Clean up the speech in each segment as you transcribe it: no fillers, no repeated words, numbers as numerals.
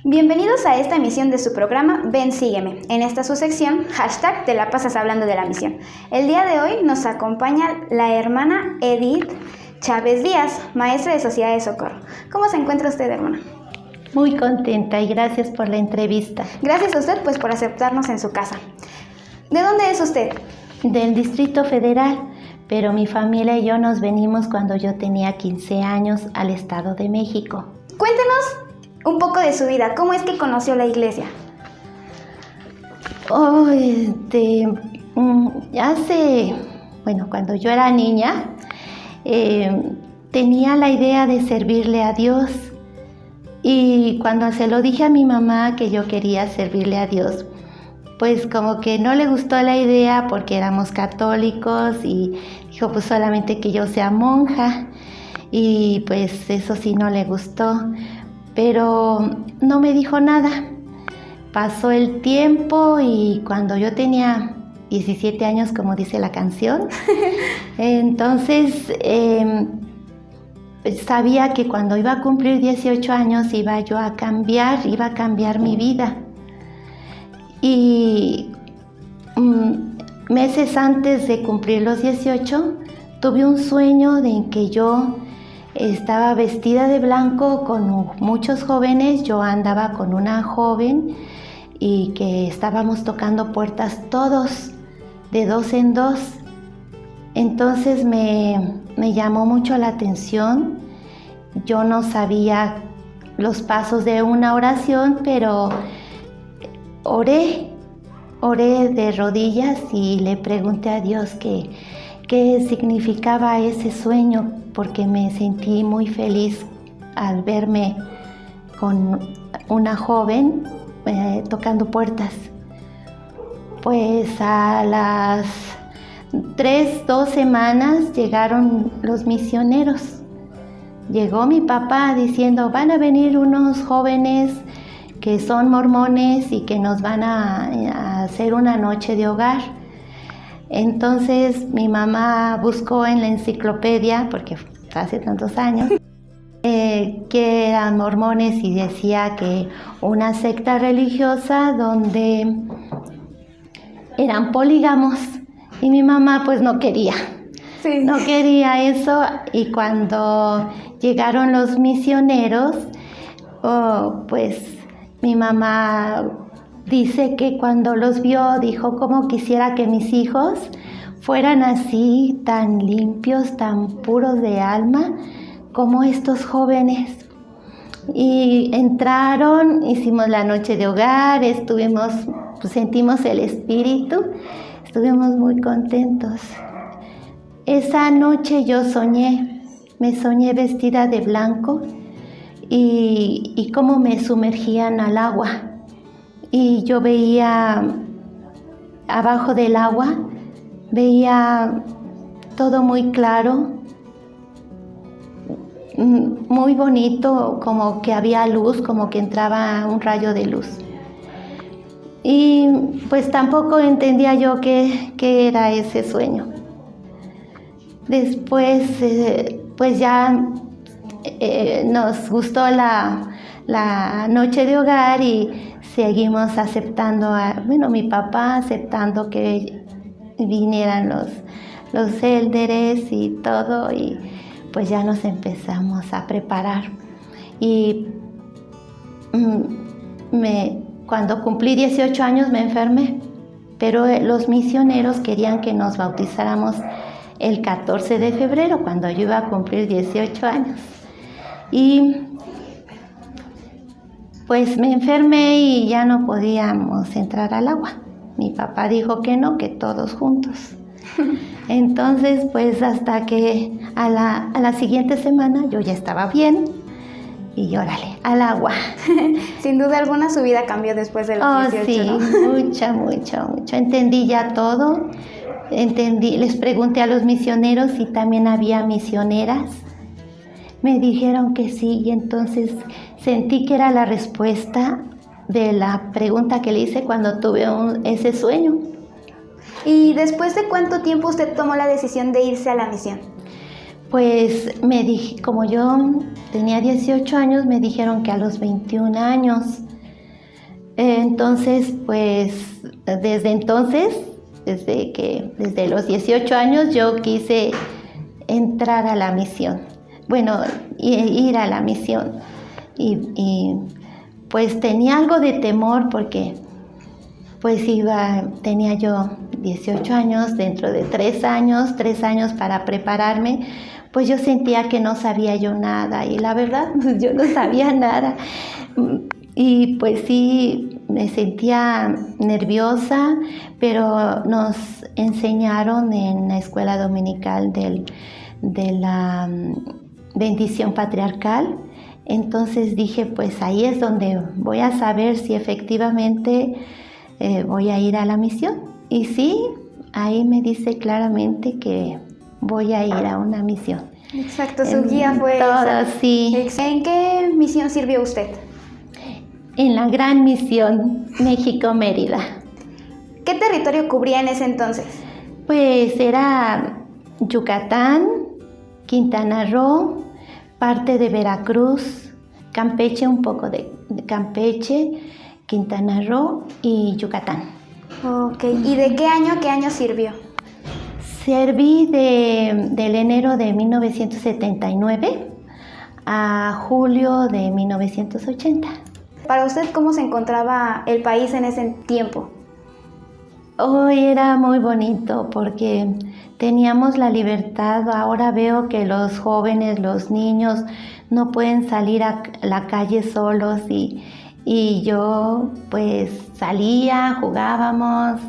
Bienvenidos a esta emisión de su programa Ven Sígueme. En esta su sección, hashtag Te la pasas hablando de la misión. El día de hoy nos acompaña la hermana Edith Chávez Díaz, maestra de Sociedad de Socorro. ¿Cómo se encuentra usted, hermana? Muy contenta y gracias por la entrevista. Gracias a usted por aceptarnos en su casa. ¿De dónde es usted? Del Distrito Federal, pero mi familia y yo nos venimos cuando yo tenía 15 años al Estado de México. Cuéntenos un poco de su vida. ¿Cómo es que conoció la iglesia? Cuando yo era niña, tenía la idea de servirle a Dios. Y cuando se lo dije a mi mamá que yo quería servirle a Dios, pues como que no le gustó la idea porque éramos católicos y dijo pues solamente que yo sea monja. Y pues eso sí no le gustó. Pero no me dijo nada. Pasó el tiempo y cuando yo tenía 17 años, como dice la canción, entonces sabía que cuando iba a cumplir 18 años iba a cambiar mi vida. Y meses antes de cumplir los 18, tuve un sueño en que yo estaba vestida de blanco con muchos jóvenes. Yo andaba con una joven y que estábamos tocando puertas todos, de dos en dos. Entonces me llamó mucho la atención. Yo no sabía los pasos de una oración, pero oré de rodillas y le pregunté a Dios qué significaba ese sueño, porque me sentí muy feliz al verme con una joven tocando puertas. Pues a las 2 semanas llegaron los misioneros. Llegó mi papá diciendo, van a venir unos jóvenes que son mormones y que nos van a hacer una noche de hogar. Entonces mi mamá buscó en la enciclopedia, porque hace tantos años, que eran mormones y decía que una secta religiosa donde eran polígamos, y mi mamá pues no quería. Sí. No quería eso, y cuando llegaron los misioneros, pues mi mamá dice que cuando los vio dijo, cómo quisiera que mis hijos fueran así, tan limpios, tan puros de alma como estos jóvenes. Y entraron, hicimos la noche de hogar, sentimos el espíritu, estuvimos muy contentos. Esa noche yo me soñé vestida de blanco y cómo me sumergían al agua. Y yo veía abajo del agua, veía todo muy claro, muy bonito, como que había luz, como que entraba un rayo de luz. Y pues tampoco entendía yo qué era ese sueño. Después, pues ya nos gustó la noche de hogar y seguimos aceptando mi papá aceptando que vinieran los élderes y todo, y pues ya nos empezamos a preparar. Y cuando cumplí 18 años me enfermé, pero los misioneros querían que nos bautizáramos el 14 de febrero, cuando yo iba a cumplir 18 años. Y pues me enfermé y ya no podíamos entrar al agua. Mi papá dijo que no, que todos juntos. Entonces, pues hasta que a la siguiente semana yo ya estaba bien y órale, al agua. Sin duda alguna su vida cambió después de los 18, sí, ¿no? mucho. Entendí ya todo. Les pregunté a los misioneros si también había misioneras. Me dijeron que sí, y entonces sentí que era la respuesta de la pregunta que le hice cuando tuve ese sueño. ¿Y después de cuánto tiempo usted tomó la decisión de irse a la misión? Pues como yo tenía 18 años, me dijeron que a los 21 años. Entonces, pues desde los 18 años yo quise entrar a la misión, bueno, ir a la misión y pues tenía algo de temor porque pues tenía yo 18 años, dentro de 3 años para prepararme, pues yo sentía que no sabía yo nada y la verdad yo no sabía nada. Y pues sí, me sentía nerviosa, pero nos enseñaron en la escuela dominical de la bendición patriarcal. Entonces dije, pues ahí es donde voy a saber si efectivamente voy a ir a la misión. Y sí, ahí me dice claramente que voy a ir a una misión. Exacto, su guía fue esa. Sí. ¿En qué misión sirvió usted? En la Gran Misión México-Mérida. ¿Qué territorio cubría en ese entonces? Pues era Yucatán, Quintana Roo, parte de Veracruz, Campeche, un poco de Campeche, Quintana Roo y Yucatán. Ok, ¿y de qué año sirvió? Serví del enero de 1979 a julio de 1980. Para usted, ¿cómo se encontraba el país en ese tiempo? Hoy era muy bonito porque teníamos la libertad. Ahora veo que los jóvenes, los niños, no pueden salir a la calle solos y yo pues salía, jugábamos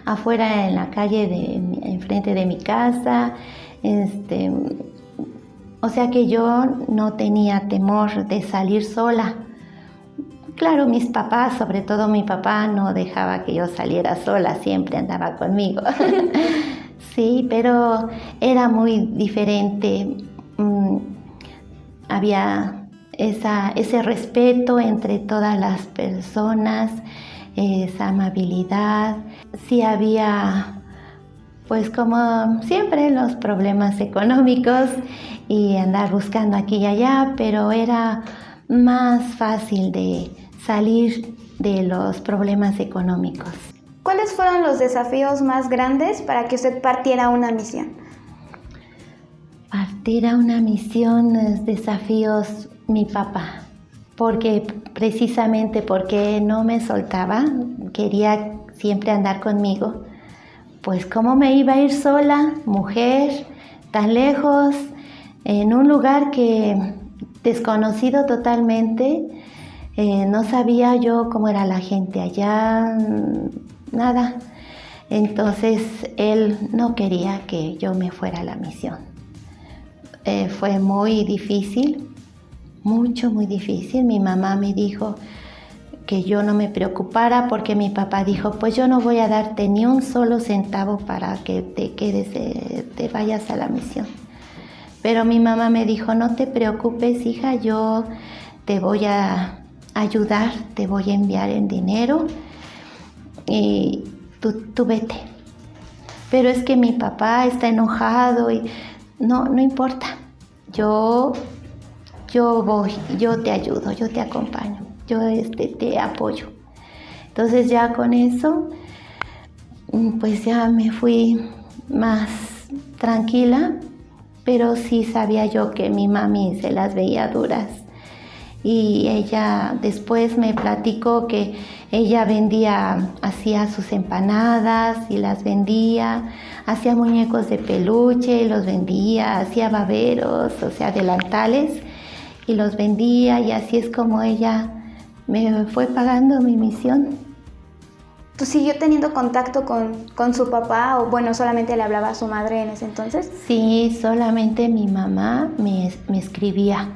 afuera en la calle enfrente de mi casa. O sea que yo no tenía temor de salir sola. Claro, mis papás, sobre todo mi papá, no dejaba que yo saliera sola, siempre andaba conmigo. Sí, pero era muy diferente. Había ese respeto entre todas las personas, esa amabilidad. Sí había, pues como siempre, los problemas económicos y andar buscando aquí y allá, pero era más fácil de salir de los problemas económicos. ¿Cuáles fueron los desafíos más grandes para que usted partiera a una misión? Partir a una misión, los desafíos, mi papá, precisamente porque no me soltaba, quería siempre andar conmigo. Pues cómo me iba a ir sola, mujer, tan lejos, en un lugar que desconocido totalmente. No sabía yo cómo era la gente allá, nada. Entonces él no quería que yo me fuera a la misión. Fue muy difícil, muy difícil. Mi mamá me dijo que yo no me preocupara porque mi papá dijo, pues yo no voy a darte ni un solo centavo para que te quedes, te vayas a la misión. Pero mi mamá me dijo, no te preocupes, hija, yo te voy a ayudar, te voy a enviar en dinero y tú vete. Pero es que mi papá está enojado y no importa, yo voy, yo te ayudo, yo te acompaño, yo te apoyo. Entonces ya con eso, pues ya me fui más tranquila, pero sí sabía yo que mi mami se las veía duras. Y ella después me platicó que ella hacía sus empanadas y las vendía, hacía muñecos de peluche y los vendía, hacía baberos, o sea, delantales y los vendía, y así es como ella me fue pagando mi misión. ¿Tú siguió teniendo contacto con su papá o bueno, solamente le hablaba a su madre en ese entonces? Sí, solamente mi mamá me escribía.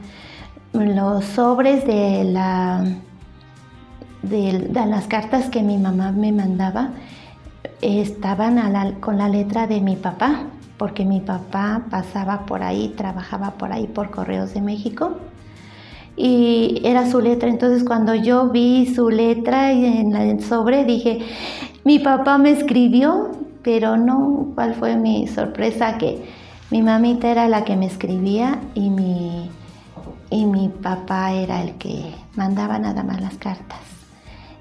Los sobres de las cartas que mi mamá me mandaba estaban con la letra de mi papá, porque mi papá pasaba por ahí, trabajaba por ahí por Correos de México y era su letra. Entonces cuando yo vi su letra en el sobre dije, mi papá me escribió, pero no, ¿cuál fue mi sorpresa? Que mi mamita era la que me escribía y mi papá era el que mandaba nada más las cartas.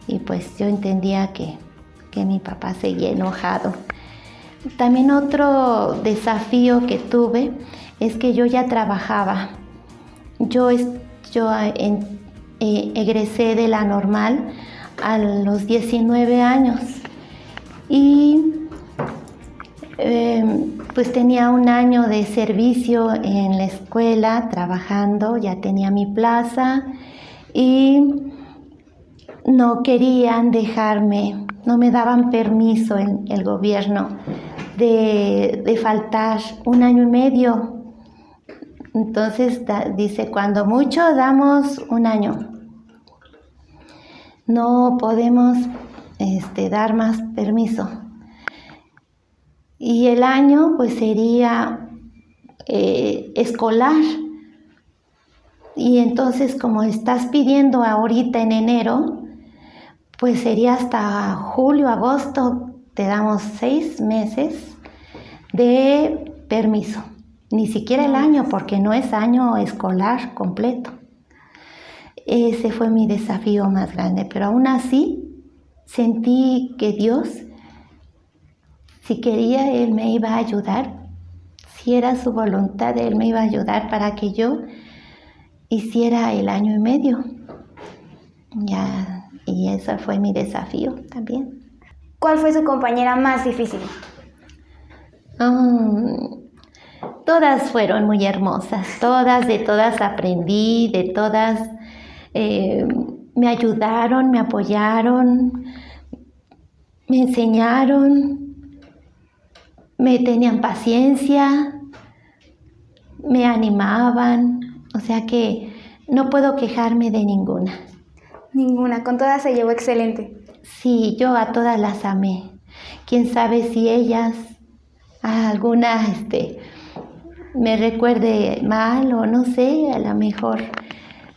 y pues yo entendía que mi papá seguía enojado. También otro desafío que tuve es que yo ya trabajaba. Yo egresé de la normal a los 19 años y pues tenía un año de servicio en la escuela trabajando, ya tenía mi plaza y no querían dejarme, no me daban permiso en el gobierno de faltar 1 año y medio. Entonces dice, cuando mucho damos 1 año. No podemos dar más permiso. Y el año pues sería escolar. Y entonces como estás pidiendo ahorita en enero, pues sería hasta julio, agosto, te damos 6 meses de permiso. Ni siquiera el año, porque no es año escolar completo. Ese fue mi desafío más grande, pero aún así sentí que Dios, si quería, Él me iba a ayudar. Si era su voluntad, Él me iba a ayudar para que yo hiciera el 1 año y medio. Y ese fue mi desafío también. ¿Cuál fue su compañera más difícil? Todas fueron muy hermosas, de todas aprendí, de todas me ayudaron, me apoyaron, me enseñaron, me tenían paciencia, me animaban, o sea que no puedo quejarme de ninguna. Ninguna, con todas se llevó excelente. Sí, yo a todas las amé. Quién sabe si ellas, a alguna me recuerde mal o no sé, a lo mejor.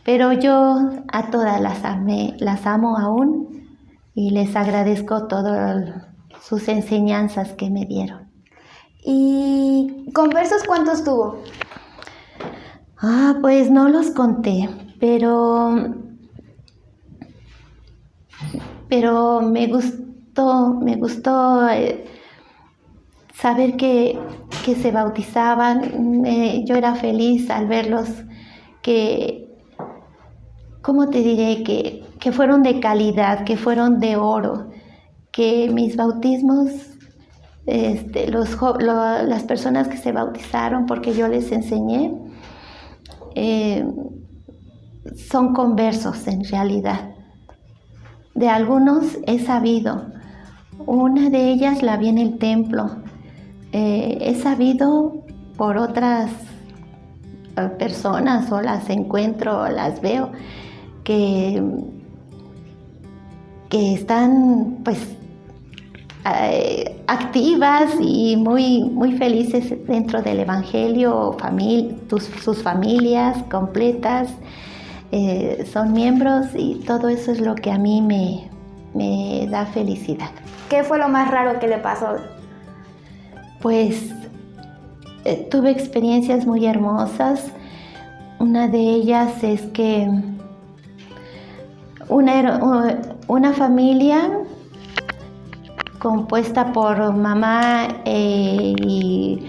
Pero yo a todas las amé, las amo aún y les agradezco todas sus enseñanzas que me dieron. ¿Y conversos cuántos tuvo? Pues no los conté, pero me gustó saber que se bautizaban. Yo era feliz al verlos, ¿cómo te diré? Que fueron de calidad, que fueron de oro, que mis bautismos, las personas que se bautizaron, porque yo les enseñé, son conversos en realidad. De algunos he sabido, una de ellas la vi en el templo, he sabido por otras personas o las encuentro o las veo que están pues activas y muy felices dentro del evangelio, sus familias completas, son miembros y todo eso es lo que a mí me da felicidad. ¿Qué fue lo más raro que le pasó? Pues tuve experiencias muy hermosas. Una de ellas es que una familia compuesta por mamá y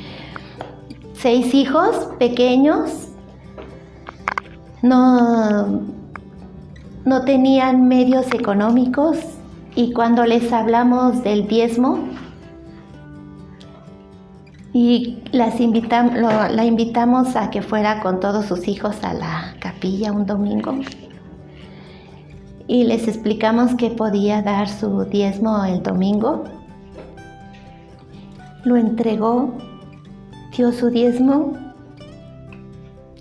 6 hijos pequeños no tenían medios económicos y cuando les hablamos del diezmo y la invitamos a que fuera con todos sus hijos a la capilla un domingo y les explicamos que podía dar su diezmo el domingo, lo entregó, dio su diezmo,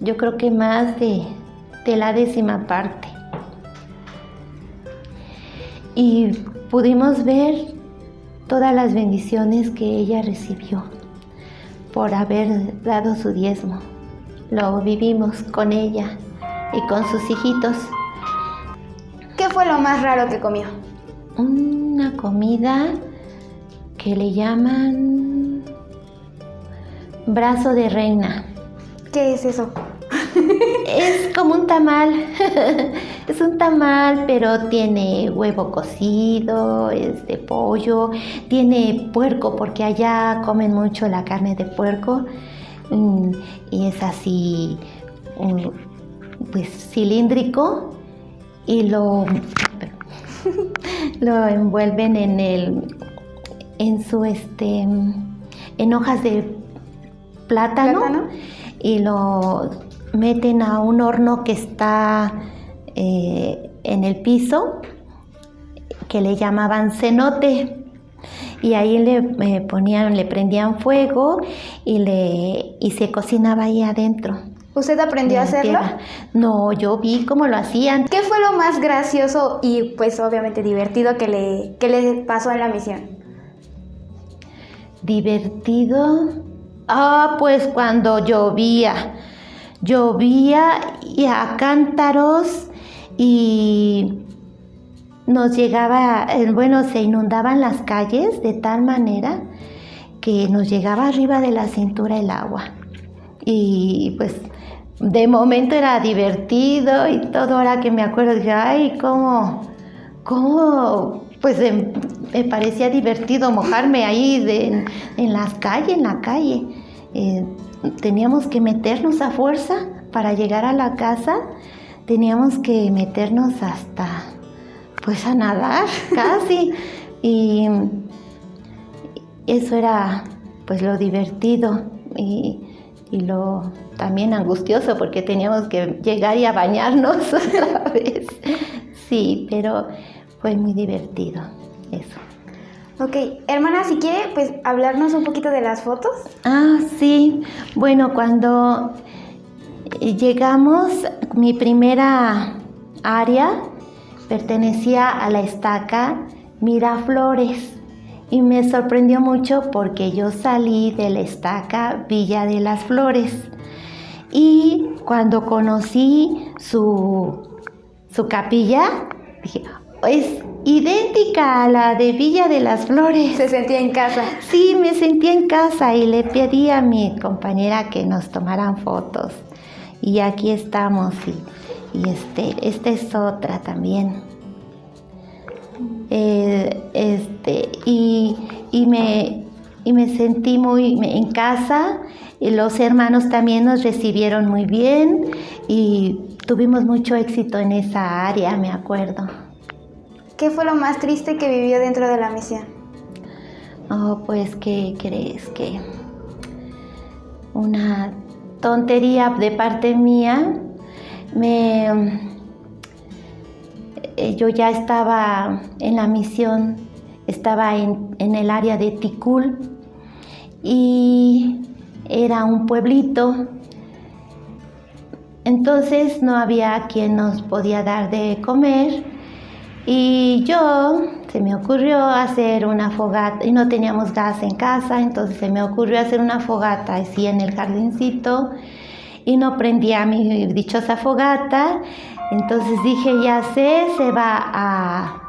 yo creo que más de la 10ª parte. Y pudimos ver todas las bendiciones que ella recibió por haber dado su diezmo. Lo vivimos con ella y con sus hijitos. ¿Qué fue lo más raro que comió? Una comida que le llaman brazo de reina. ¿Qué es eso? Es como un tamal, es un tamal, pero tiene huevo cocido, es de pollo, tiene puerco, porque allá comen mucho la carne de puerco, y es así, pues cilíndrico, y lo envuelven en hojas de plátano. Y lo meten a un horno que está en el piso, que le llamaban cenote, y ahí le prendían fuego y se cocinaba ahí adentro. ¿Usted aprendió a hacerlo? No, yo vi cómo lo hacían. ¿Qué fue lo más gracioso y pues obviamente divertido que le pasó en la misión? ¿Divertido? Pues cuando llovía y a cántaros, y nos llegaba, se inundaban las calles de tal manera que nos llegaba arriba de la cintura el agua. Y pues de momento era divertido y todo. Ahora que me acuerdo, dije, ay, cómo pues me parecía divertido mojarme ahí en la calle. Teníamos que meternos a fuerza para llegar a la casa. Teníamos que meternos hasta, pues, a nadar casi. Y eso era, pues, lo divertido y lo también angustioso, porque teníamos que llegar y a bañarnos otra vez. Sí, pero fue muy divertido eso. Ok, hermana, si quiere, pues, hablarnos un poquito de las fotos. Sí. Bueno, cuando llegamos, mi primera área pertenecía a la estaca Miraflores, y me sorprendió mucho porque yo salí de la estaca Villa de las Flores, y cuando conocí su capilla, dije, es idéntica a la de Villa de las Flores. ¿Se sentía en casa? Sí, me sentía en casa, y le pedí a mi compañera que nos tomaran fotos. Y aquí estamos, y esta es otra también. Y me sentí muy en casa, y los hermanos también nos recibieron muy bien, y tuvimos mucho éxito en esa área, me acuerdo. ¿Qué fue lo más triste que vivió dentro de la misión? Pues, ¿qué crees? Que una tontería de parte mía, yo ya estaba en la misión, estaba en el área de Ticul, y era un pueblito. Entonces no había quien nos podía dar de comer, y se me ocurrió hacer una fogata, y no teníamos gas en casa, entonces se me ocurrió hacer una fogata así en el jardincito, y no prendía mi dichosa fogata. Entonces dije, ya sé, se va a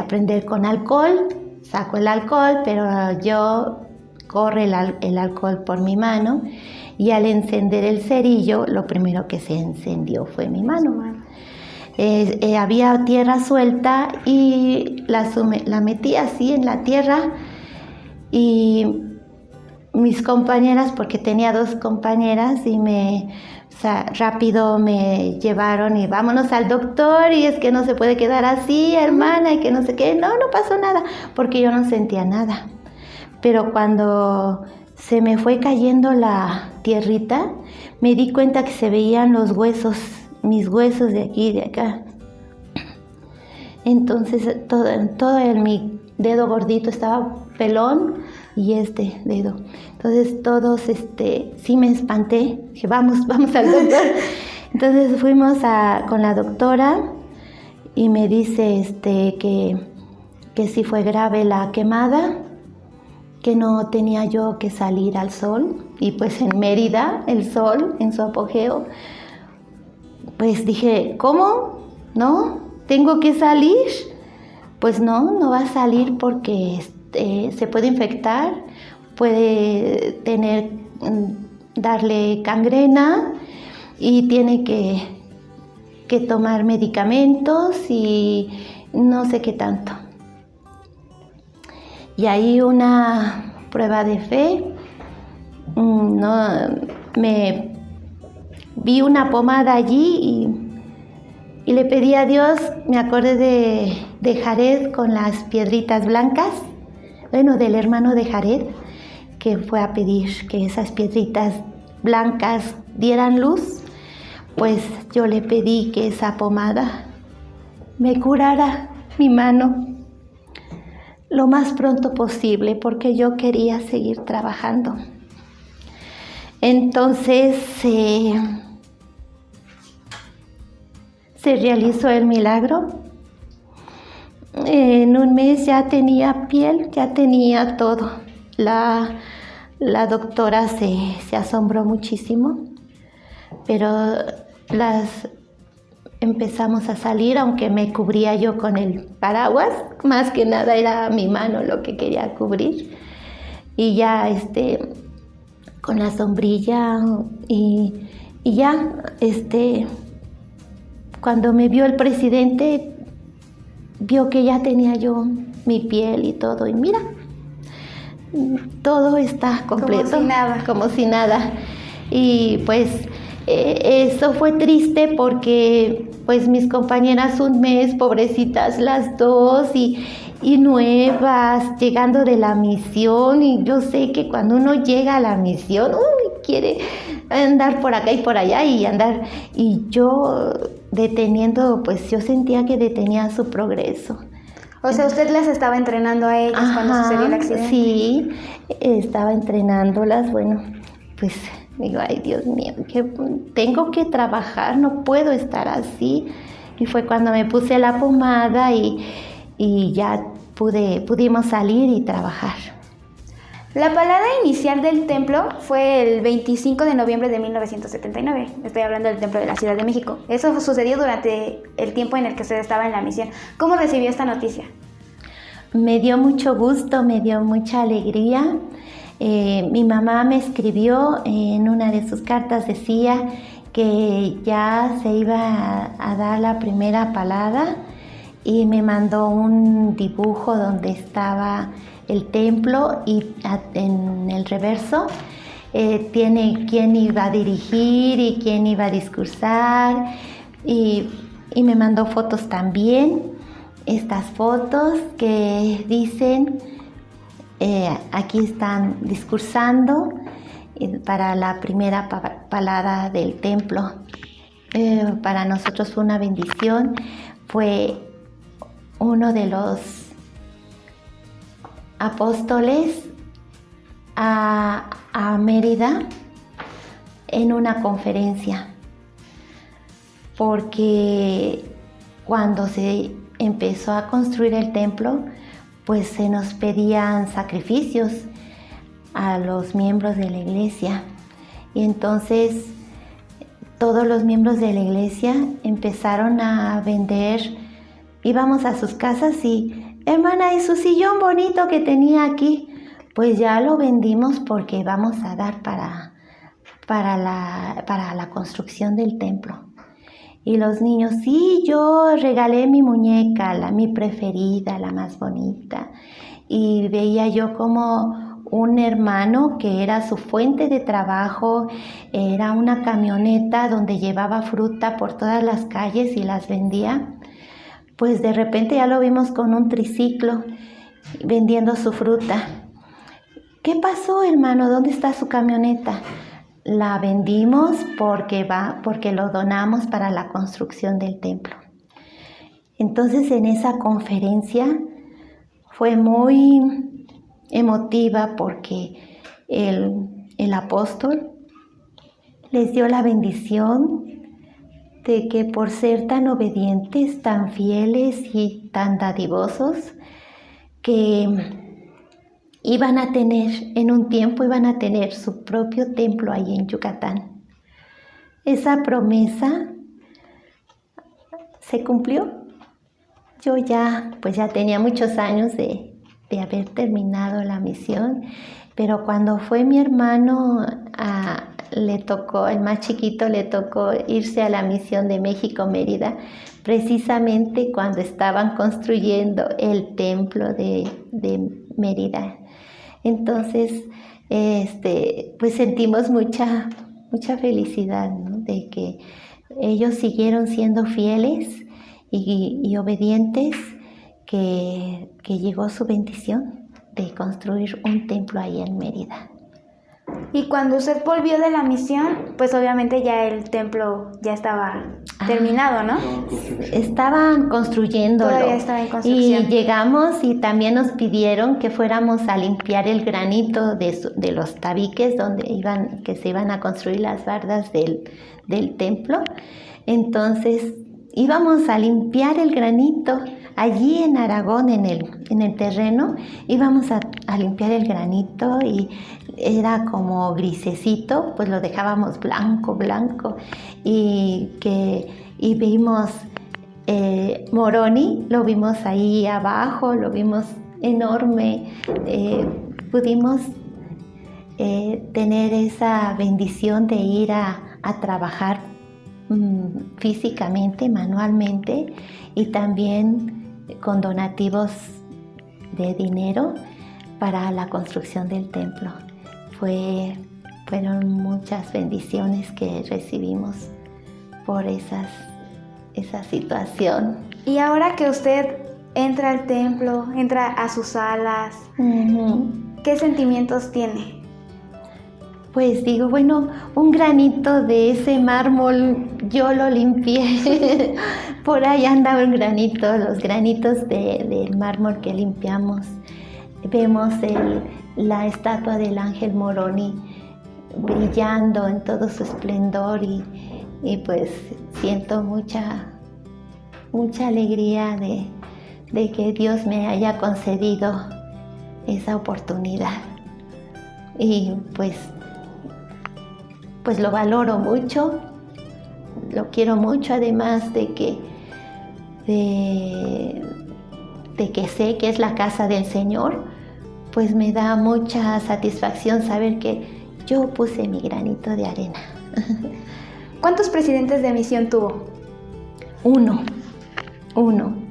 prender con alcohol. Saco el alcohol, pero corre el alcohol por mi mano, y al encender el cerillo, lo primero que se encendió fue mi mano. Había tierra suelta, y la metí así en la tierra, y mis compañeras, porque tenía 2 compañeras, y rápido me llevaron, y vámonos al doctor, y es que no se puede quedar así, hermana, y que no sé qué. No pasó nada, porque yo no sentía nada. Pero cuando se me fue cayendo la tierrita, me di cuenta que se veían los huesos, mis huesos de aquí y de acá. Entonces todo mi dedo gordito estaba pelón, y este dedo. Entonces todos, sí me espanté. Dije, vamos al doctor. Entonces fuimos con la doctora, y me dice que sí fue grave la quemada, que no tenía yo que salir al sol. Y pues en Mérida, el sol en su apogeo. Pues dije, ¿cómo? ¿No? ¿Tengo que salir? Pues no va a salir, porque se puede infectar, puede darle gangrena, y tiene que que tomar medicamentos y no sé qué tanto. Y ahí una prueba de fe, me vi una pomada allí y le pedí a Dios, me acordé de Jared con las piedritas blancas, del hermano de Jared, que fue a pedir que esas piedritas blancas dieran luz. Pues yo le pedí que esa pomada me curara mi mano lo más pronto posible, porque yo quería seguir trabajando. Entonces se realizó el milagro. En un mes ya tenía piel, ya tenía todo. La doctora se asombró muchísimo, pero empezamos a salir, aunque me cubría yo con el paraguas, más que nada era mi mano lo que quería cubrir. Y ya con la sombrilla y ya cuando me vio el presidente, vio que ya tenía yo mi piel y todo, y mira, todo está completo. Como si nada. Y pues eso fue triste porque pues mis compañeras un mes, pobrecitas las dos, y nuevas, llegando de la misión, y yo sé que cuando uno llega a la misión, quiere andar por acá y por allá y yo deteniendo, pues yo sentía que detenía su progreso. O sea, ¿usted las estaba entrenando a ellas cuando sucedió el accidente? Sí, estaba entrenándolas, pues digo, ay Dios mío, que tengo que trabajar, no puedo estar así. Y fue cuando me puse la pomada y ya pudimos salir y trabajar. La palada inicial del templo fue el 25 de noviembre de 1979. Estoy hablando del templo de la Ciudad de México. Eso sucedió durante el tiempo en el que usted estaba en la misión. ¿Cómo recibió esta noticia? Me dio mucho gusto, me dio mucha alegría. Mi mamá me escribió en una de sus cartas, decía que ya se iba a dar la primera palada, y me mandó un dibujo donde estaba el templo y en el reverso tiene quién iba a dirigir y quién iba a discursar, y me mandó fotos también, estas fotos que dicen aquí están discursando para la primera palada del templo. Para nosotros fue una bendición, fue uno de los apóstoles a Mérida en una conferencia, porque cuando se empezó a construir el templo, pues se nos pedían sacrificios a los miembros de la iglesia, y entonces todos los miembros de la iglesia empezaron a vender. Íbamos a sus casas y, hermana, ¿y su sillón bonito que tenía aquí? Pues ya lo vendimos porque vamos a dar para la construcción del templo. Y los niños, sí, yo regalé mi muñeca, mi preferida, la más bonita. Y veía yo como un hermano que era su fuente de trabajo, era una camioneta donde llevaba fruta por todas las calles y las vendía. Pues de repente ya lo vimos con un triciclo vendiendo su fruta. ¿Qué pasó, hermano? ¿Dónde está su camioneta? La vendimos porque lo donamos para la construcción del templo. Entonces en esa conferencia fue muy emotiva porque el apóstol les dio la bendición de que por ser tan obedientes, tan fieles y tan dadivosos, que en un tiempo iban a tener su propio templo ahí en Yucatán. Esa promesa se cumplió. Yo ya tenía muchos años de haber terminado la misión, pero cuando fue mi hermano el más chiquito le tocó irse a la misión de México Mérida, precisamente cuando estaban construyendo el templo de Mérida. Entonces, pues sentimos mucha felicidad, ¿no? De que ellos siguieron siendo fieles y obedientes, que llegó su bendición de construir un templo ahí en Mérida. Y cuando usted volvió de la misión, pues obviamente ya el templo ya estaba terminado, ¿no? Estaban construyéndolo. Todavía estaba en construcción. Y llegamos y también nos pidieron que fuéramos a limpiar el granito de los tabiques que se iban a construir las bardas del templo. Entonces íbamos a limpiar el granito. Allí en Aragón, en el terreno, íbamos a limpiar el granito y era como grisecito, pues lo dejábamos blanco, y vimos Moroni, lo vimos ahí abajo, lo vimos enorme, pudimos tener esa bendición de ir a trabajar físicamente, manualmente, y también con donativos de dinero para la construcción del templo. Fueron muchas bendiciones que recibimos por esa situación. Y ahora que usted entra al templo, entra a sus salas, ¿qué sentimientos tiene? Pues digo, bueno, un granito de ese mármol yo lo limpié. Por ahí andaba un granito, los granitos del mármol que limpiamos. Vemos la estatua del ángel Moroni brillando en todo su esplendor y pues siento mucha alegría de que Dios me haya concedido esa oportunidad. Y pues lo valoro mucho, lo quiero mucho, además de que sé que es la casa del Señor, pues me da mucha satisfacción saber que yo puse mi granito de arena. ¿Cuántos presidentes de misión tuvo? Uno,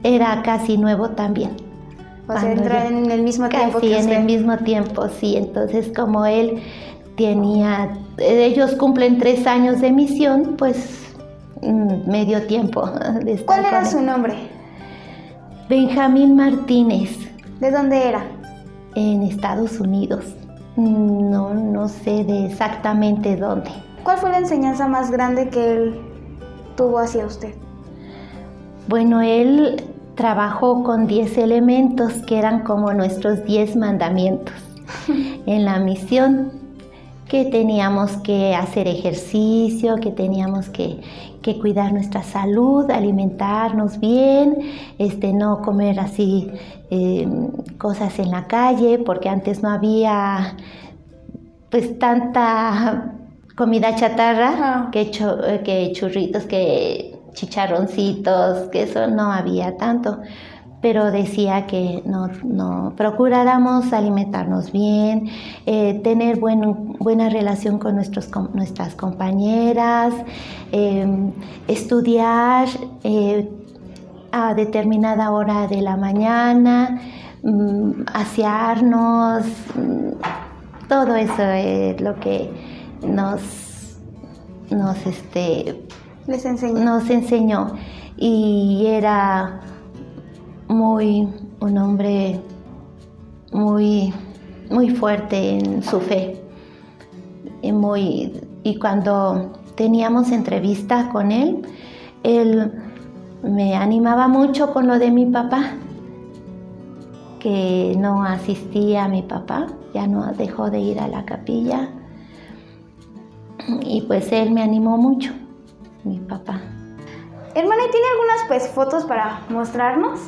era casi nuevo también. O sea, entró en el mismo tiempo que usted. Casi en el mismo tiempo, sí. Entonces, como él ellos cumplen 3 años de misión, pues medio tiempo de estar. ¿Cuál era su nombre? Benjamín Martínez. ¿De dónde era? En Estados Unidos. No sé exactamente dónde. ¿Cuál fue la enseñanza más grande que él tuvo hacia usted? Bueno, él trabajó con 10 elementos que eran como nuestros 10 mandamientos en la misión, que teníamos que hacer ejercicio, que teníamos que cuidar nuestra salud, alimentarnos bien, no comer así cosas en la calle, porque antes no había pues tanta comida chatarra, que churritos, que chicharroncitos, que eso no había tanto. Pero decía que no procuráramos alimentarnos bien, tener buena relación con nuestras compañeras, estudiar a determinada hora de la mañana, asearnos, todo eso es lo que nos enseñó. Y era un hombre muy fuerte en su fe. Y cuando teníamos entrevista con él me animaba mucho con lo de mi papá, que no asistía a mi papá, ya no dejó de ir a la capilla. Y pues él me animó mucho, mi papá. Hermana, ¿y tiene algunas fotos para mostrarnos?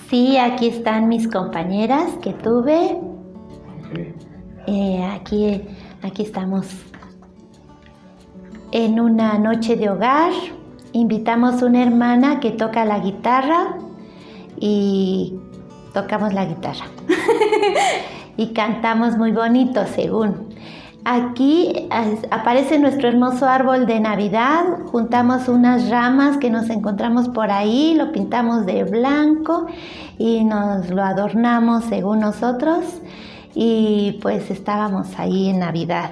Sí, aquí están mis compañeras que tuve. Aquí estamos en una noche de hogar. Invitamos una hermana que toca la guitarra y tocamos la guitarra. Y cantamos muy bonito, según. aquí aparece nuestro hermoso árbol de Navidad. Juntamos unas ramas que nos encontramos por ahí, lo pintamos de blanco y nos lo adornamos según nosotros, y pues estábamos ahí en Navidad.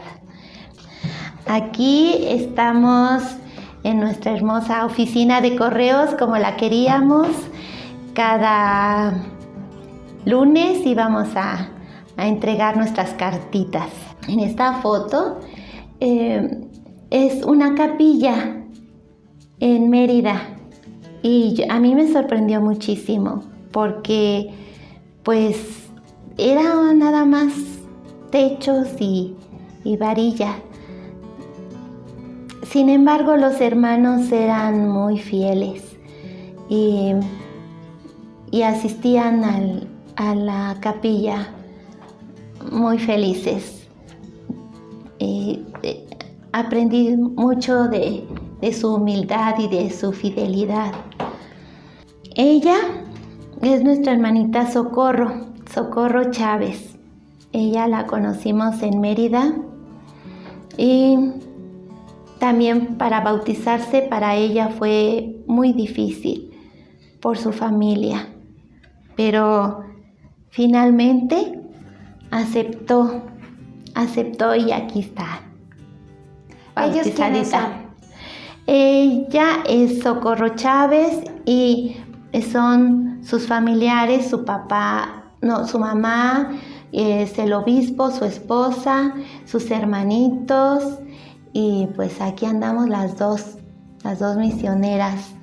Aquí estamos en nuestra hermosa oficina de correos como la queríamos. Cada lunes íbamos a entregar nuestras cartitas. En esta foto es una capilla en Mérida, y a mí me sorprendió muchísimo porque pues era nada más techos y varilla. Sin embargo, los hermanos eran muy fieles y asistían a la capilla muy felices. Aprendí mucho de su humildad y de su fidelidad. Ella es nuestra hermanita Socorro Chávez. Ella la conocimos en Mérida, y también para bautizarse para ella fue muy difícil por su familia, pero finalmente aceptó y aquí está. ¿Ellos quiénes son? Ella es Socorro Chávez y son sus familiares, su mamá, es el obispo, su esposa, sus hermanitos, y pues aquí andamos las dos misioneras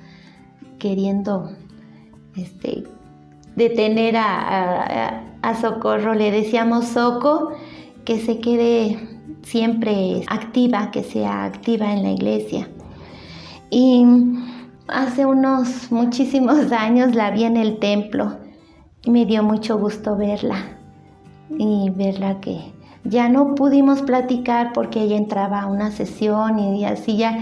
queriendo detener a Socorro. Le decíamos Soco, que se quede siempre activa, que sea activa en la iglesia. Y hace unos muchísimos años la vi en el templo y me dio mucho gusto verla que ya no pudimos platicar porque ella entraba a una sesión y así ya,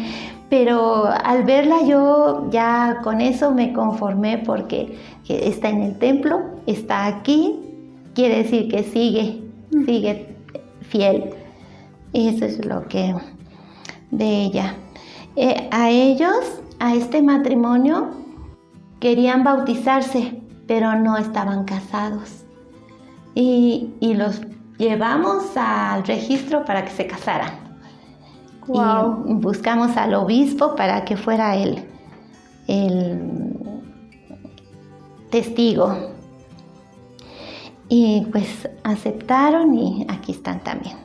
pero al verla yo ya con eso me conformé, porque está en el templo, está aquí, quiere decir que sigue fiel. Eso es lo que de ella. A este matrimonio, querían bautizarse, pero no estaban casados. Y los llevamos al registro para que se casaran. Wow. Y buscamos al obispo para que fuera el testigo. Y pues aceptaron, y aquí están también.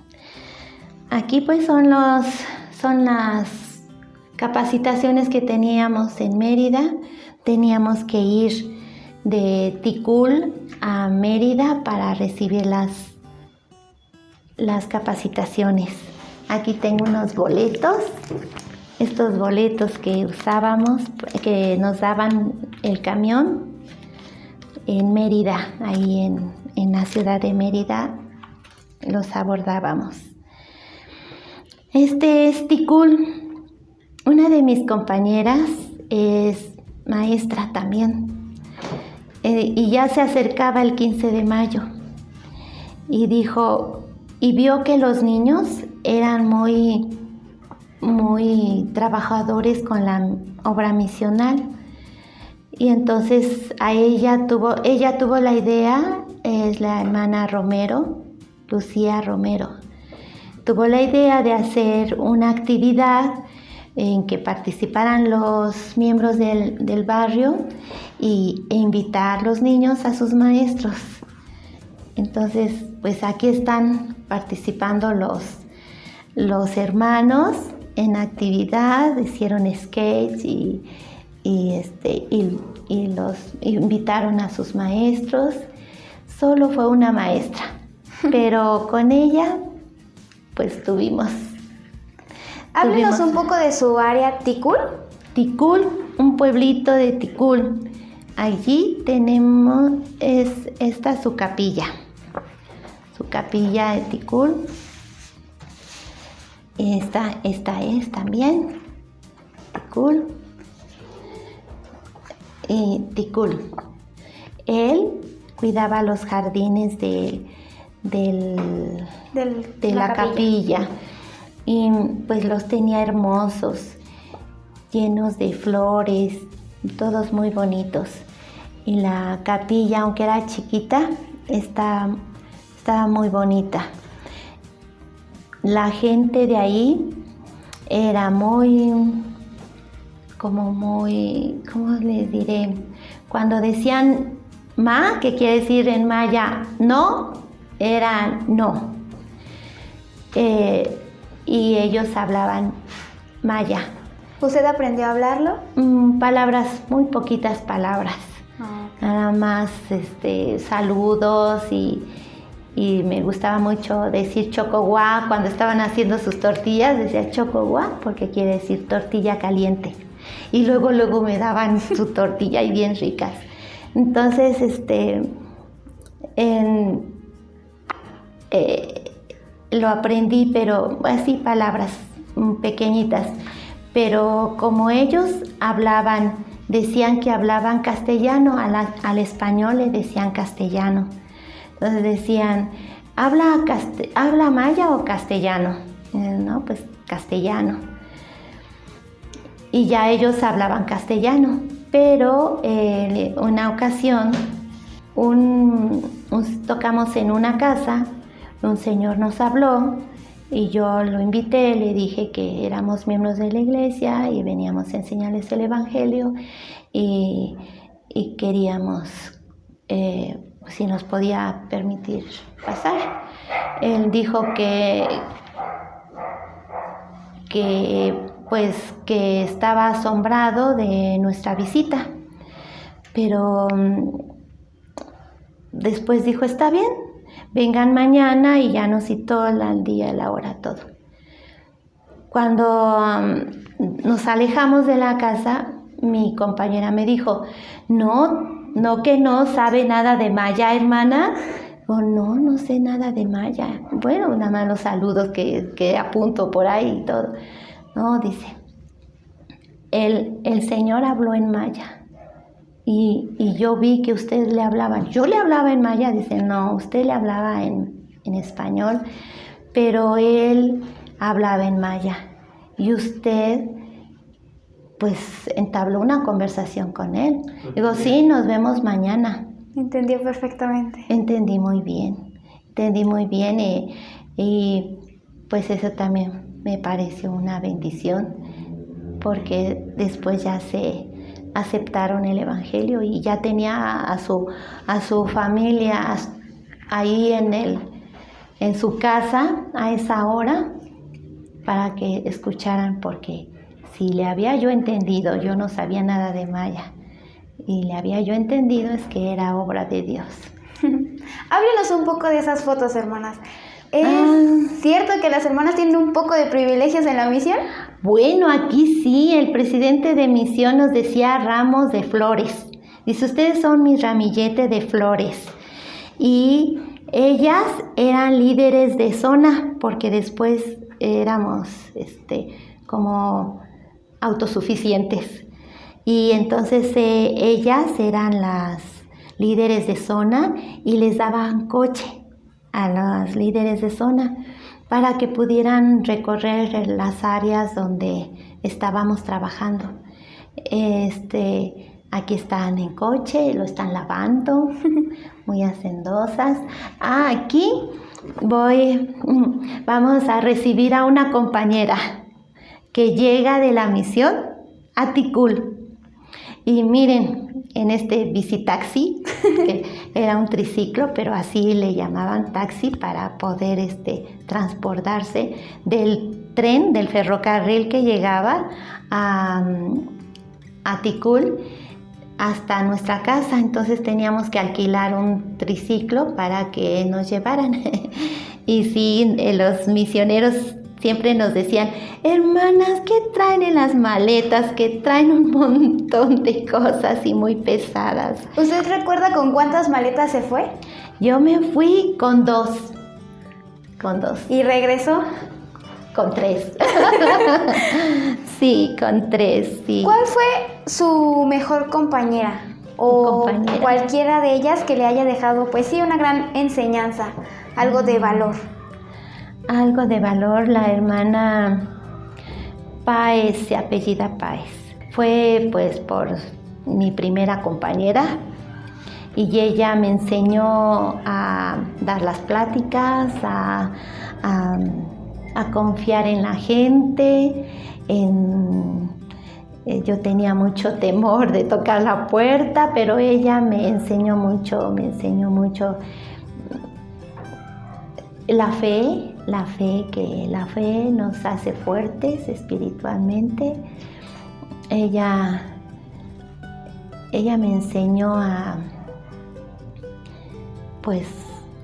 Aquí pues son las capacitaciones que teníamos en Mérida. Teníamos que ir de Ticul a Mérida para recibir las capacitaciones. Aquí tengo unos boletos, estos boletos que usábamos, que nos daban el camión en Mérida, ahí en la ciudad de Mérida, los abordábamos. Este es Ticul. Una de mis compañeras es maestra también, y ya se acercaba el 15 de mayo, y vio que los niños eran muy trabajadores con la obra misional, y entonces ella tuvo la idea, es la hermana Romero, Lucía Romero, tuvo la idea de hacer una actividad en que participaran los miembros del barrio e invitar a los niños a sus maestros. Entonces, pues aquí están participando los hermanos en actividad, hicieron sketch y los invitaron a sus maestros. Solo fue una maestra, pero con ella pues tuvimos. Háblenos un poco de su área, Ticul. Ticul, un pueblito de Ticul. Allí tenemos, esta es su capilla de Ticul. Esta es también Ticul. Ticul. Él cuidaba los jardines de de la capilla. Y pues los tenía hermosos, llenos de flores, todos muy bonitos. Y la capilla, aunque era chiquita, estaba muy bonita. La gente de ahí era ¿cómo les diré? Cuando decían ma, que quiere decir en maya no, era no. Y ellos hablaban maya. ¿Usted aprendió a hablarlo? Palabras, muy poquitas palabras. Okay. Nada más saludos y me gustaba mucho decir chocoguá. Cuando estaban haciendo sus tortillas decía chocoguá porque quiere decir tortilla caliente. Y luego me daban su tortilla y bien ricas. Entonces, lo aprendí, pero así palabras pequeñitas. Pero como ellos decían que hablaban castellano, al español le decían castellano. Entonces decían, ¿habla maya o castellano? No, pues castellano. Y ya ellos hablaban castellano. Pero una ocasión tocamos en una casa, un señor nos habló y yo lo invité, le dije que éramos miembros de la iglesia y veníamos a enseñarles el evangelio y queríamos, si nos podía permitir pasar. Él dijo que estaba asombrado de nuestra visita, pero después dijo, está bien, vengan mañana, y ya nos citó el día, la hora, todo. Cuando nos alejamos de la casa, mi compañera me dijo, no que no sabe nada de maya, hermana. Oh, no sé nada de maya. Bueno, nada más los saludos que apunto por ahí y todo. No, dice, el Señor habló en maya y yo vi que ustedes le hablaban. Yo le hablaba en maya, dice, no, usted le hablaba en español, pero él hablaba en maya. Y usted, pues, entabló una conversación con él. Digo, sí, nos vemos mañana. Entendió perfectamente. Entendí muy bien y pues eso también me pareció una bendición, porque después ya se aceptaron el evangelio y ya tenía a su familia ahí en su casa a esa hora para que escucharan, porque si le había yo entendido, yo no sabía nada de maya, y le había yo entendido es que era obra de Dios. Háblenos un poco de esas fotos, hermanas. ¿Es cierto que las hermanas tienen un poco de privilegios en la misión? Bueno, aquí sí, el presidente de misión nos decía ramos de flores. Dice, ustedes son mi ramillete de flores. Y ellas eran líderes de zona, porque después éramos como autosuficientes. Y entonces ellas eran las líderes de zona y les daban coche a los líderes de zona para que pudieran recorrer las áreas donde estábamos trabajando. Aquí están en coche, lo están lavando, muy hacendosas. Aquí vamos a recibir a una compañera que llega de la misión a Tikul. Y miren, en este bicitaxi, que era un triciclo, pero así le llamaban taxi para poder transportarse del tren, del ferrocarril que llegaba a Tikul hasta nuestra casa. Entonces teníamos que alquilar un triciclo para que nos llevaran. Y sí, los misioneros siempre nos decían, hermanas, ¿qué traen en las maletas? Que traen un montón de cosas y muy pesadas. ¿Usted recuerda con cuántas maletas se fue? Yo me fui con dos. ¿Y regresó? Con 3. Sí, con 3, sí. ¿Cuál fue su mejor compañera? o compañera. cualquiera de ellas que le haya dejado, pues sí, una gran enseñanza, algo de valor. Algo de valor, la hermana Páez, se apellida Páez. Fue pues por mi primera compañera y ella me enseñó a dar las pláticas, a confiar en la gente, yo tenía mucho temor de tocar la puerta, pero ella me enseñó mucho la fe, que la fe nos hace fuertes espiritualmente. Ella me enseñó pues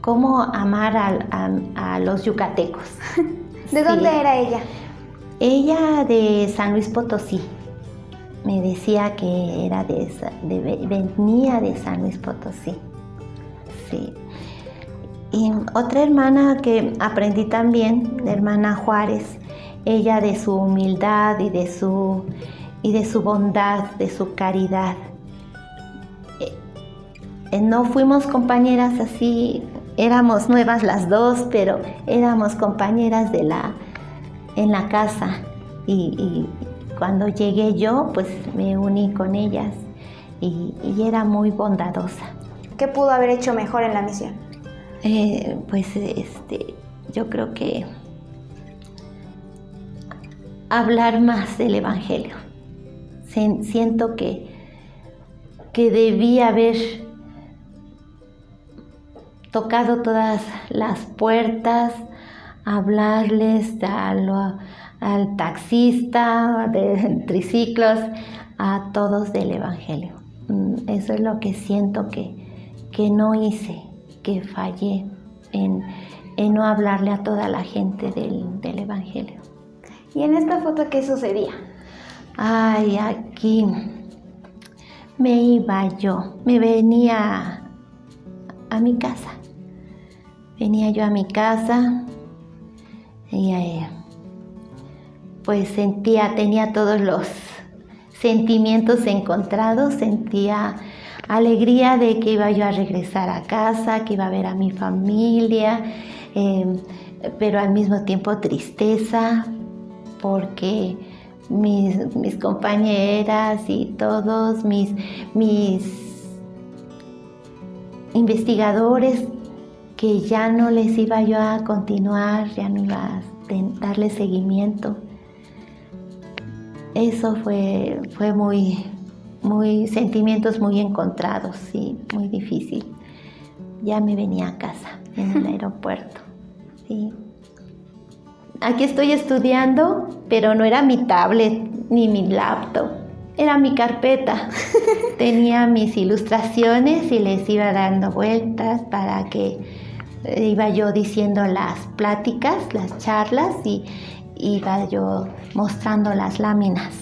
cómo amar a los yucatecos. ¿De dónde era ella? Ella de San Luis Potosí. Me decía que era venía de San Luis Potosí. Sí. Y otra hermana que aprendí también, la hermana Juárez, ella de su humildad y de su bondad, de su caridad. No fuimos compañeras así, éramos nuevas las dos, pero éramos compañeras en la casa. Y cuando llegué yo, pues me uní con ellas y era muy bondadosa. ¿Qué pudo haber hecho mejor en la misión? Yo creo que hablar más del Evangelio. Siento que debía haber tocado todas las puertas, hablarles al taxista, de triciclos, a todos del Evangelio. Eso es lo que siento que no hice, que fallé en no hablarle a toda la gente del Evangelio. ¿Y en esta foto qué sucedía? Ay, aquí me venía a mi casa. Venía yo a mi casa y pues tenía todos los sentimientos encontrados, sentía alegría de que iba yo a regresar a casa, que iba a ver a mi familia, pero al mismo tiempo tristeza, porque mis compañeras y todos mis investigadores, que ya no les iba yo a continuar, ya no iba a darle seguimiento. Eso fue sentimientos muy encontrados, sí, muy difícil. Ya me venía a casa, en el aeropuerto, sí. Aquí estoy estudiando, pero no era mi tablet ni mi laptop, era mi carpeta. Tenía mis ilustraciones y les iba dando vueltas para que iba yo diciendo las pláticas, las charlas, y iba yo mostrando las láminas.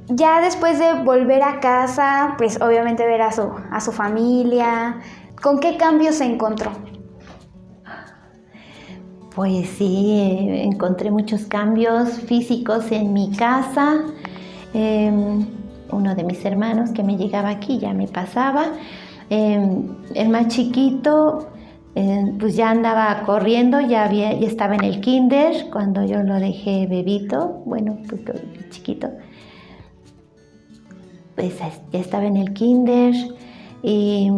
Ya después de volver a casa, pues obviamente ver a su familia, ¿con qué cambios se encontró? Pues sí, encontré muchos cambios físicos en mi casa. Uno de mis hermanos que me llegaba aquí ya me pasaba. El más chiquito, pues ya andaba corriendo, ya estaba en el kinder cuando yo lo dejé bebito, bueno, pues chiquito. Pues ya estaba en el kinder y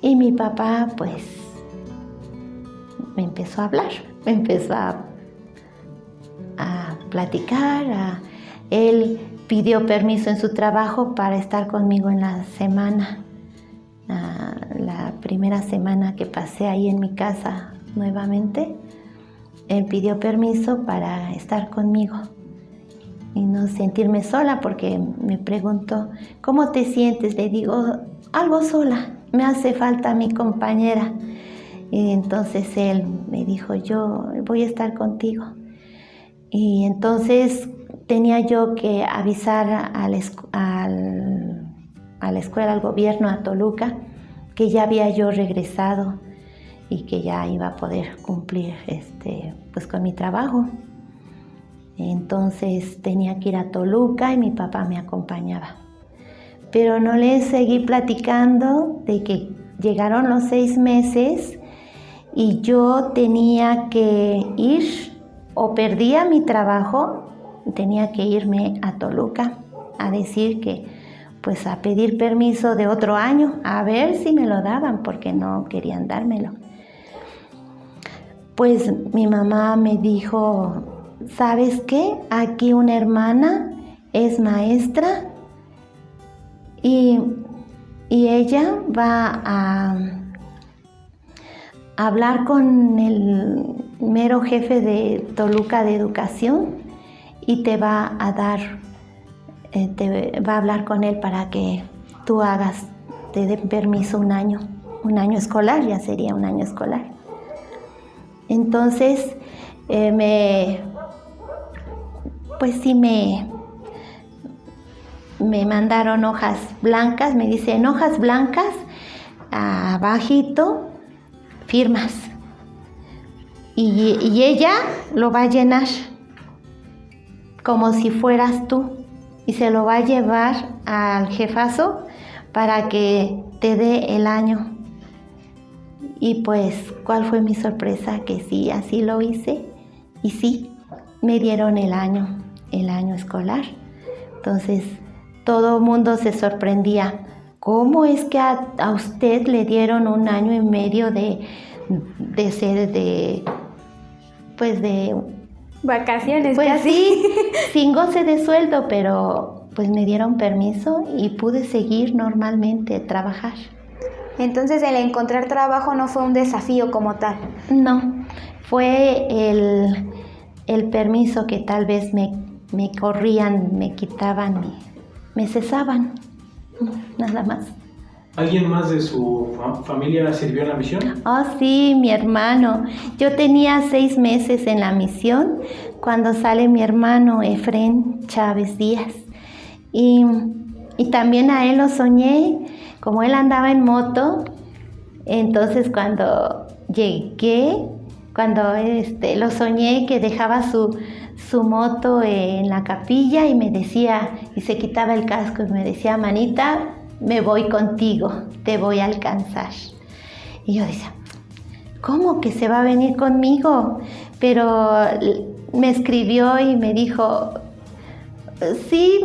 mi papá pues me empezó a hablar, me empezó a platicar. Él pidió permiso en su trabajo para estar conmigo en la semana, la primera semana que pasé ahí en mi casa nuevamente. Él pidió permiso para estar conmigo y no sentirme sola, porque me preguntó, ¿cómo te sientes? Le digo, algo sola, me hace falta mi compañera. Y entonces él me dijo, yo voy a estar contigo. Y entonces tenía yo que avisar a la escuela, al gobierno, a Toluca, que ya había yo regresado y que ya iba a poder cumplir pues con mi trabajo. Entonces tenía que ir a Toluca y mi papá me acompañaba. Pero no les seguí platicando de que llegaron los 6 meses y yo tenía que ir, o perdía mi trabajo, tenía que irme a Toluca a decir que, pues a pedir permiso de otro año, a ver si me lo daban, porque no querían dármelo. Pues mi mamá me dijo, ¿sabes qué? Aquí una hermana es maestra y ella va a hablar con el mero jefe de Toluca de Educación y te va a dar, te va a hablar con él para que tú te den permiso un año escolar, ya sería un año escolar. Entonces, pues sí me mandaron hojas blancas, me dicen hojas blancas, abajito, firmas. Y ella lo va a llenar como si fueras tú y se lo va a llevar al jefazo para que te dé el año. Y pues, ¿cuál fue mi sorpresa? Que sí, así lo hice y sí, me dieron el año escolar. Entonces, todo el mundo se sorprendía. ¿Cómo es que a usted le dieron 1 año y medio de vacaciones? Pues casi. sí, sin goce de sueldo, pero pues me dieron permiso y pude seguir normalmente trabajar. Entonces el encontrar trabajo no fue un desafío como tal. No, fue el permiso que tal vez me corrían, me quitaban, me cesaban, nada más. ¿Alguien más de su familia sirvió en la misión? Oh, sí, mi hermano. Yo tenía 6 meses en la misión cuando sale mi hermano Efrén Chávez Díaz. Y también a él lo soñé, como él andaba en moto. Entonces cuando llegué, lo soñé que dejaba su moto en la capilla y me decía, y se quitaba el casco y me decía, manita, me voy contigo, te voy a alcanzar. Y yo decía, ¿cómo que se va a venir conmigo? Pero me escribió y me dijo, sí,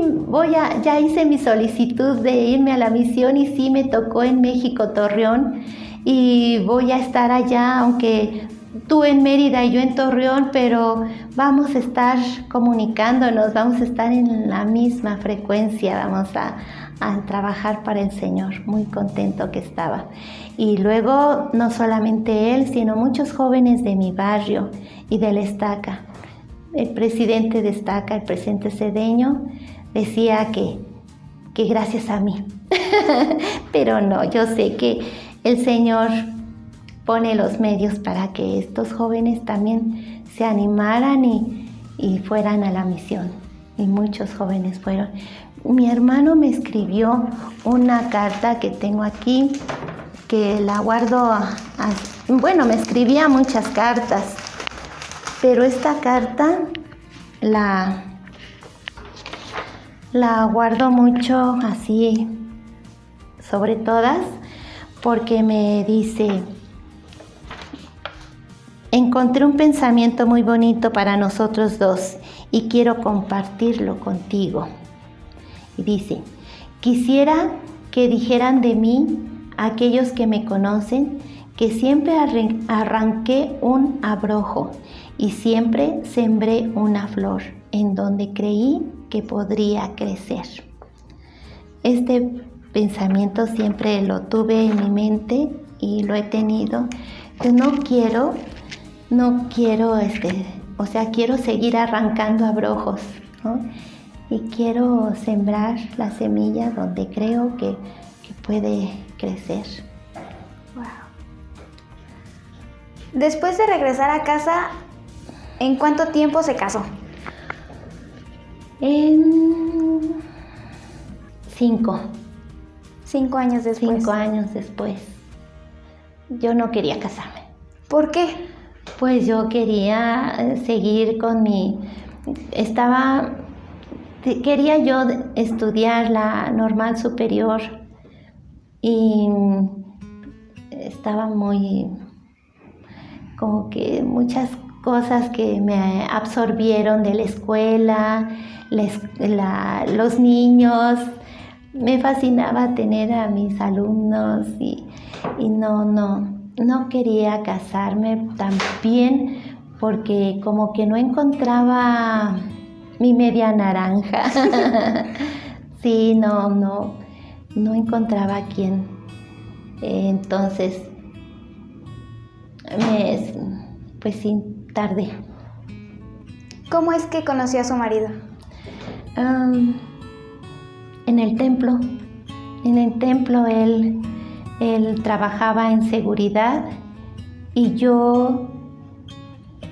ya hice mi solicitud de irme a la misión y sí me tocó en México, Torreón, y voy a estar allá, aunque tú en Mérida y yo en Torreón, pero vamos a estar comunicándonos, vamos a estar en la misma frecuencia, vamos a trabajar para el Señor. Muy contento que estaba. Y luego, no solamente él, sino muchos jóvenes de mi barrio y de la Estaca. El presidente de Estaca, el presidente Cedeño, decía que gracias a mí. Pero no, yo sé que el Señor pone los medios para que estos jóvenes también se animaran y fueran a la misión. Y muchos jóvenes fueron. Mi hermano me escribió una carta que tengo aquí, que la guardo, me escribía muchas cartas, pero esta carta la guardo mucho así, sobre todas, porque me dice, encontré un pensamiento muy bonito para nosotros dos y quiero compartirlo contigo. Y dice, quisiera que dijeran de mí aquellos que me conocen que siempre arranqué un abrojo y siempre sembré una flor en donde creí que podría crecer. Este pensamiento siempre lo tuve en mi mente y lo he tenido. Yo quiero seguir arrancando abrojos, ¿no? Y quiero sembrar la semilla donde creo que puede crecer. Wow. Después de regresar a casa, ¿en cuánto tiempo se casó? En 5. 5 años después. 5 años después. Yo no quería casarme. ¿Por qué? Pues yo quería seguir con mi quería yo estudiar la normal superior y estaba como que muchas cosas que me absorbieron de la escuela, los niños. Me fascinaba tener a mis alumnos y no quería casarme también porque como que no encontraba mi media naranja. Sí, no encontraba a quién. Entonces, pues sí, tardé. ¿Cómo es que conoció a su marido? En el templo. En el templo él trabajaba en seguridad y yo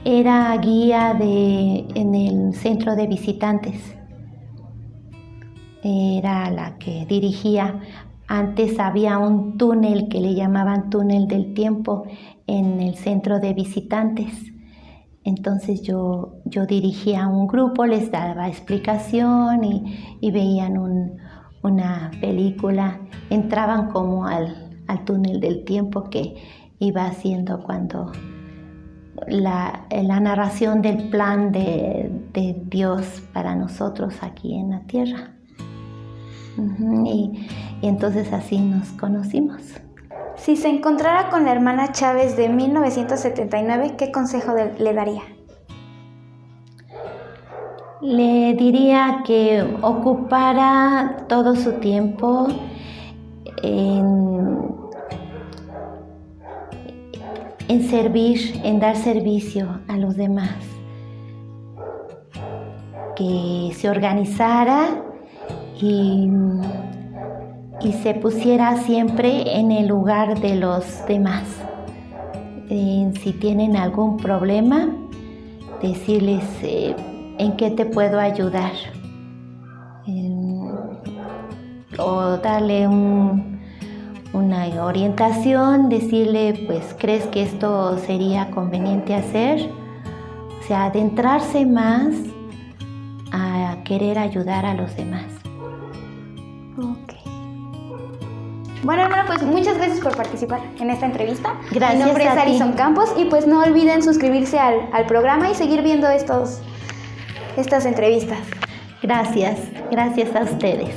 era guía en el centro de visitantes. Era la que dirigía. Antes había un túnel que le llamaban túnel del tiempo en el centro de visitantes. Entonces yo dirigía a un grupo, les daba explicación y veían una película. Entraban como al túnel del tiempo que iba haciendo cuando la narración del plan de Dios para nosotros aquí en la tierra. Y entonces así nos conocimos. Si se encontrara con la hermana Chávez de 1979, ¿qué consejo le daría? Le diría que ocupara todo su tiempo en servir, en dar servicio a los demás. Que se organizara y se pusiera siempre en el lugar de los demás. Si tienen algún problema, decirles en qué te puedo ayudar. O darle una orientación, decirle, pues, ¿crees que esto sería conveniente hacer? O sea, adentrarse más a querer ayudar a los demás. Ok. Bueno, hermana, pues muchas gracias por participar en esta entrevista. Gracias. Mi nombre es a ti. Alison Campos y pues no olviden suscribirse al programa y seguir viendo estas entrevistas. Gracias a ustedes.